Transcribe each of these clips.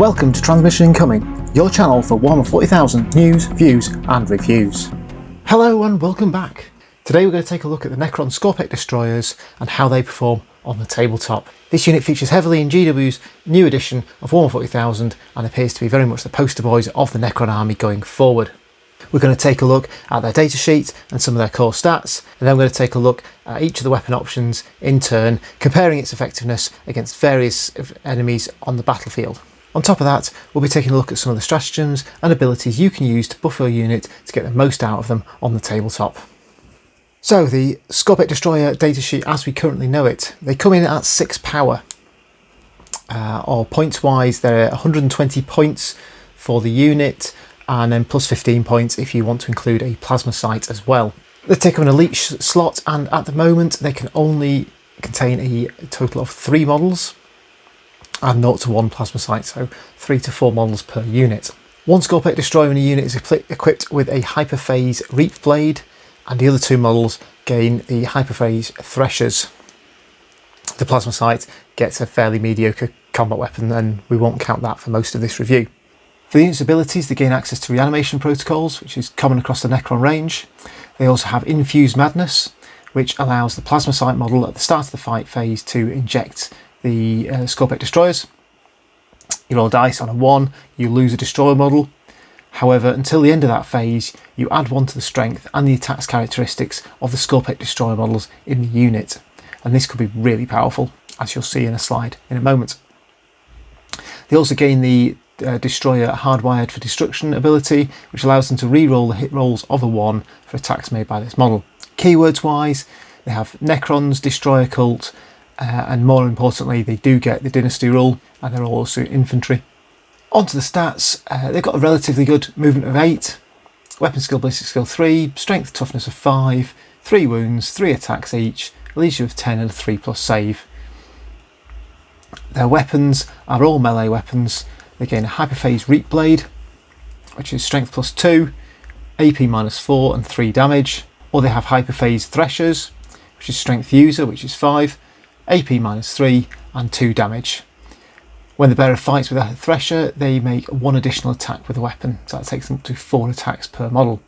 Welcome to Transmission Incoming, your channel for Warhammer 40,000 news, views and reviews. Hello and welcome back. Today we're going to take a look at the Necron Skorpek Destroyers and how they perform on the tabletop. This unit features heavily in GW's new edition of Warhammer 40,000 and appears to be very much the poster boys of the Necron army going forward. We're going to take a look at their datasheet and some of their core stats, and then we're going to take a look at each of the weapon options in turn, comparing its effectiveness against various enemies on the battlefield. On top of that, we'll be taking a look at some of the stratagems and abilities you can use to buff your unit to get the most out of them on the tabletop. So the Skorpek Destroyer datasheet as we currently know it, they come in at 6 power. Or points wise, they're 120 points for the unit, and then plus 15 points if you want to include a plasma sight as well. They take up an elite slot, and at the moment they can only contain a total of 3 models and 0 to 1 plasma sight, so 3 to 4 models per unit. One Skorpek Destroyer in a unit is equipped with a hyperphase Reefblade, and the other 2 models gain the hyperphase Threshers. The plasma sight gets a fairly mediocre combat weapon, and we won't count that for most of this review. For the unit's abilities, they gain access to reanimation protocols, which is common across the Necron range. They also have Infused Madness, which allows the plasma sight model at the start of the fight phase to inject the Skorpek Destroyers. You roll a dice. On a 1, you lose a destroyer model. However, until the end of that phase, you add 1 to the strength and the attacks characteristics of the Skorpek Destroyer models in the unit. And this could be really powerful, as you'll see in a slide in a moment. They also gain the Destroyer Hardwired for Destruction ability, which allows them to re-roll the hit rolls of a 1 for attacks made by this model. Keywords wise, they have Necrons, Destroyer Cult, and more importantly they do get the Dynasty rule, and they're also infantry. Onto the stats, they've got a relatively good movement of 8, weapon skill, ballistic skill 3, strength toughness of 5, 3 wounds, 3 attacks each, leisure of 10 and a 3+ save. Their weapons are all melee weapons. They gain a hyperphase Reefblade, which is strength +2, AP -4 and 3 damage, or they have hyperphase Threshers, which is strength user, which is 5, AP -3 and 2 damage. When the bearer fights with a Thresher, they make 1 additional attack with the weapon, so that takes them up to 4 attacks per model.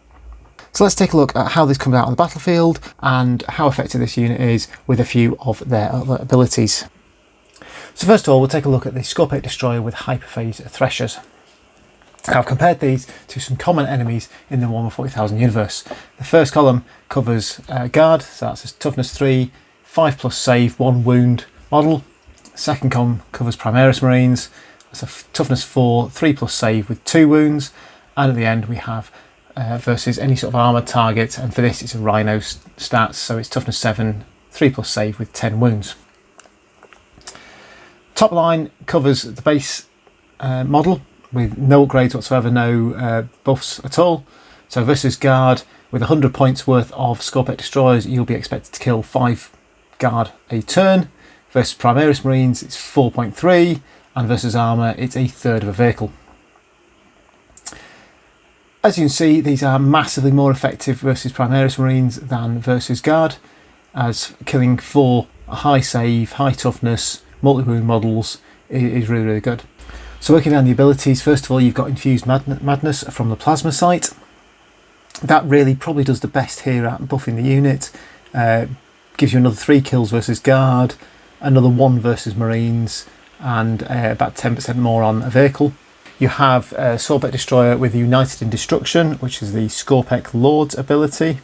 So let's take a look at how this comes out on the battlefield and how effective this unit is with a few of their other abilities. So first of all, we'll take a look at the Skorpek Destroyer with hyperphase Threshers. I've compared these to some common enemies in the Warhammer 40,000 universe. The first column covers Guard, so that's a toughness 3, 5+ save, 1 wound model. Second column covers Primaris Marines, that's a toughness 4, 3+ save with 2 wounds. And at the end we have versus any sort of armoured target, and for this it's a Rhino stats, so it's toughness 7, 3+ save with 10 wounds. Top line covers the base model with no upgrades whatsoever, no buffs at all. So versus Guard, with 100 points worth of Skorpek Destroyers, you'll be expected to kill 5 Guard a turn. Versus Primaris Marines, it's 4.3, and versus Armour, it's a third of a vehicle. As you can see, these are massively more effective versus Primaris Marines than versus Guard, as killing 4 high save, high toughness, multi-wound models is really, really good. So working down the abilities, first of all you've got Infused Madness from the plasma sight. That really probably does the best here at buffing the unit. Gives you another 3 kills versus Guard, another 1 versus Marines, and about 10% more on a vehicle. You have Skorpek Destroyer with United in Destruction, which is the Skorpek Lord's ability,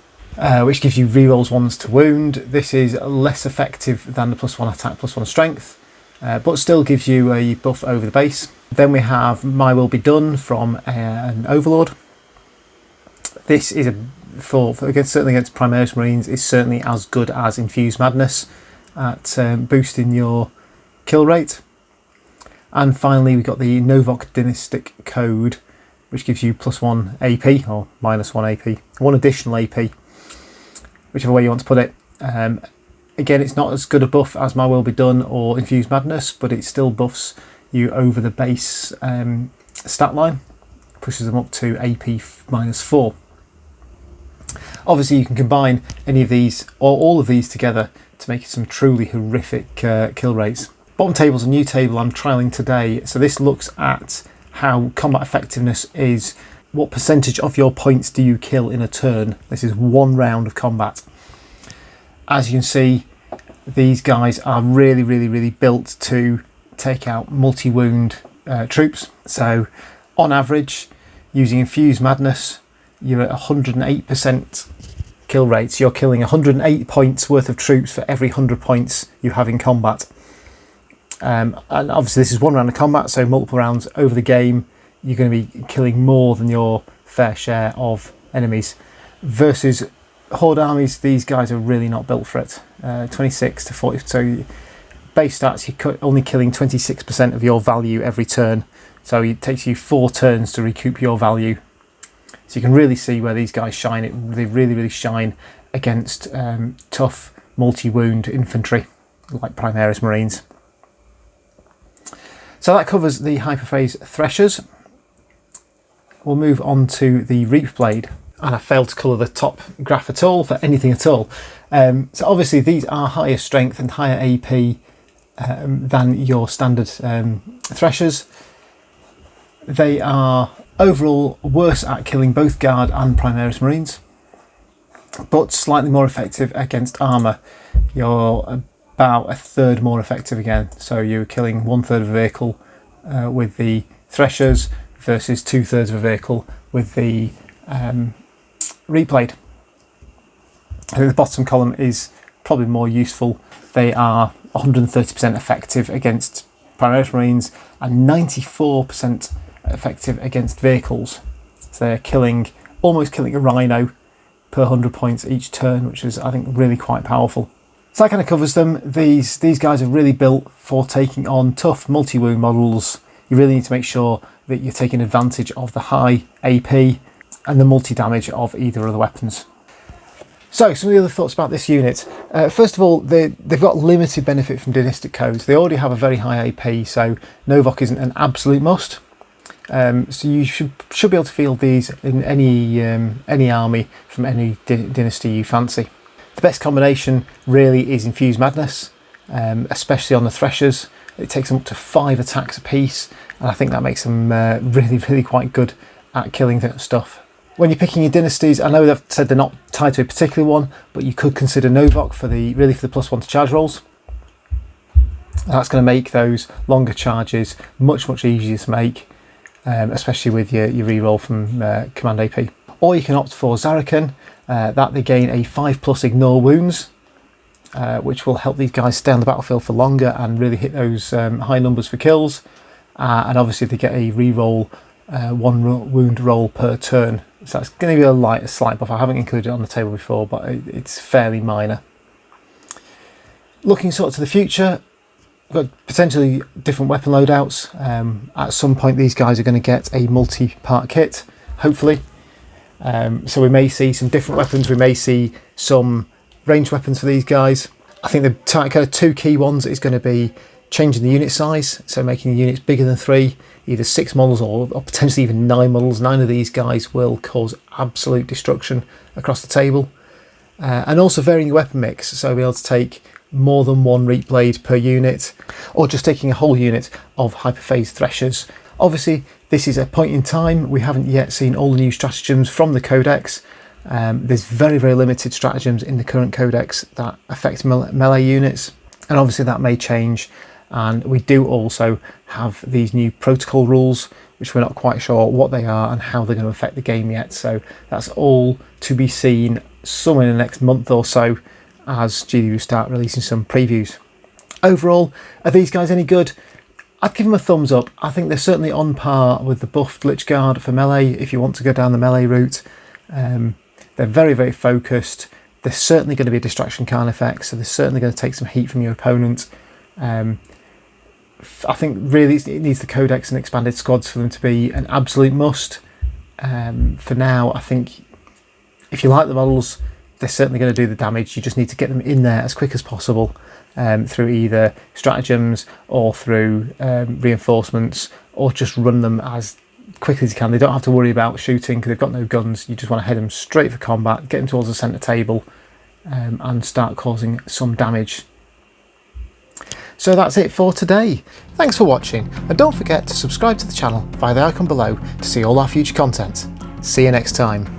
which gives you rerolls 1s to wound. This is less effective than the +1 attack, +1 strength, but still gives you a buff over the base. Then we have My Will Be Done from an Overlord. This is certainly against Primaris Marines, is certainly as good as Infused Madness at boosting your kill rate. And finally we've got the Novok Dynastic Code, which gives you +1 AP or -1 AP, 1 additional AP, whichever way you want to put it. Again, it's not as good a buff as My Will Be Done or Infused Madness, but it still buffs you over the base stat line, pushes them up to AP -4. Obviously you can combine any of these or all of these together to make some truly horrific kill rates. Bottom table is a new table I'm trialling today. So this looks at how combat effectiveness is. What percentage of your points do you kill in a turn? This is one round of combat. As you can see, these guys are really built to take out multi-wound troops. So on average, using Infused Madness, you're at 108% kill rates. You're killing 108 points worth of troops for every 100 points you have in combat. And obviously this is one round of combat, so multiple rounds over the game, you're going to be killing more than your fair share of enemies. Versus Horde armies, these guys are really not built for it. 26 to 40, so base stats, you're only killing 26% of your value every turn. So it takes you 4 turns to recoup your value. So you can really see where these guys shine. They really shine against tough multi-wound infantry, like Primaris Marines. So that covers the Hyperphase Threshers. We'll move on to the Reefblade. And I failed to colour the top graph at all for anything at all. So obviously these are higher strength and higher AP than your standard Threshers. They are overall worse at killing both Guard and Primaris Marines, but slightly more effective against armour. You're about a third more effective again. So you're killing 1/3 of a vehicle with the Threshers versus 2/3 of a vehicle with the Reefblade. I think the bottom column is probably more useful. They are 130% effective against Primaris Marines and 94% effective against vehicles. So they're almost killing a Rhino per 100 points each turn, which is, I think, really quite powerful. So that kind of covers them. These guys are really built for taking on tough multi-wound models. You really need to make sure that you're taking advantage of the high AP and the multi-damage of either of the weapons. So some of the other thoughts about this unit. First of all, they've got limited benefit from dynastic codes. They already have a very high AP, so Novok isn't an absolute must. So you should be able to field these in any army from any dynasty you fancy. The best combination really is Infused Madness, especially on the Threshers. It takes them up to 5 attacks apiece, and I think that makes them really quite good at killing that stuff. When you're picking your dynasties, I know they've said they're not tied to a particular one, but you could consider Novok for the +1 to charge rolls. That's going to make those longer charges much easier to make, especially with your reroll from Command AP. Or you can opt for Zarakan, that they gain a 5+ ignore wounds, which will help these guys stay on the battlefield for longer and really hit those high numbers for kills. And obviously they get a reroll 1 wound roll per turn. So that's going to be a slight buff. I haven't included it on the table before, but it's fairly minor. Looking sort of to the future, we've got potentially different weapon loadouts. At some point these guys are going to get a multi-part kit, hopefully. So we may see some different weapons. We may see some ranged weapons for these guys. I think the kind of 2 key ones is going to be changing the unit size, so making the units bigger than 3, either 6 models or potentially even 9 models. 9 of these guys will cause absolute destruction across the table. And also varying the weapon mix, so be able to take more than 1 Reefblade per unit, or just taking a whole unit of Hyperphase Threshers. Obviously this is a point in time. We haven't yet seen all the new stratagems from the codex. There's very limited stratagems in the current codex that affect melee units, and obviously that may change. And we do also have these new protocol rules, which we're not quite sure what they are and how they're going to affect the game yet. So that's all to be seen somewhere in the next month or so as GW start releasing some previews. Overall, are these guys any good? I'd give them a thumbs up. I think they're certainly on par with the buffed Lich Guard for melee if you want to go down the melee route. They're very focused. There's certainly going to be a distraction Khan effect, so they're certainly going to take some heat from your opponent. I think really it needs the codex and expanded squads for them to be an absolute must. For now, I think if you like the models, they're certainly going to do the damage. You just need to get them in there as quick as possible through either stratagems or through reinforcements, or just run them as quickly as you can. They don't have to worry about shooting because they've got no guns. You just want to head them straight for combat, get them towards the centre table and start causing some damage. So that's it for today. Thanks for watching, and don't forget to subscribe to the channel via the icon below to see all our future content. See you next time.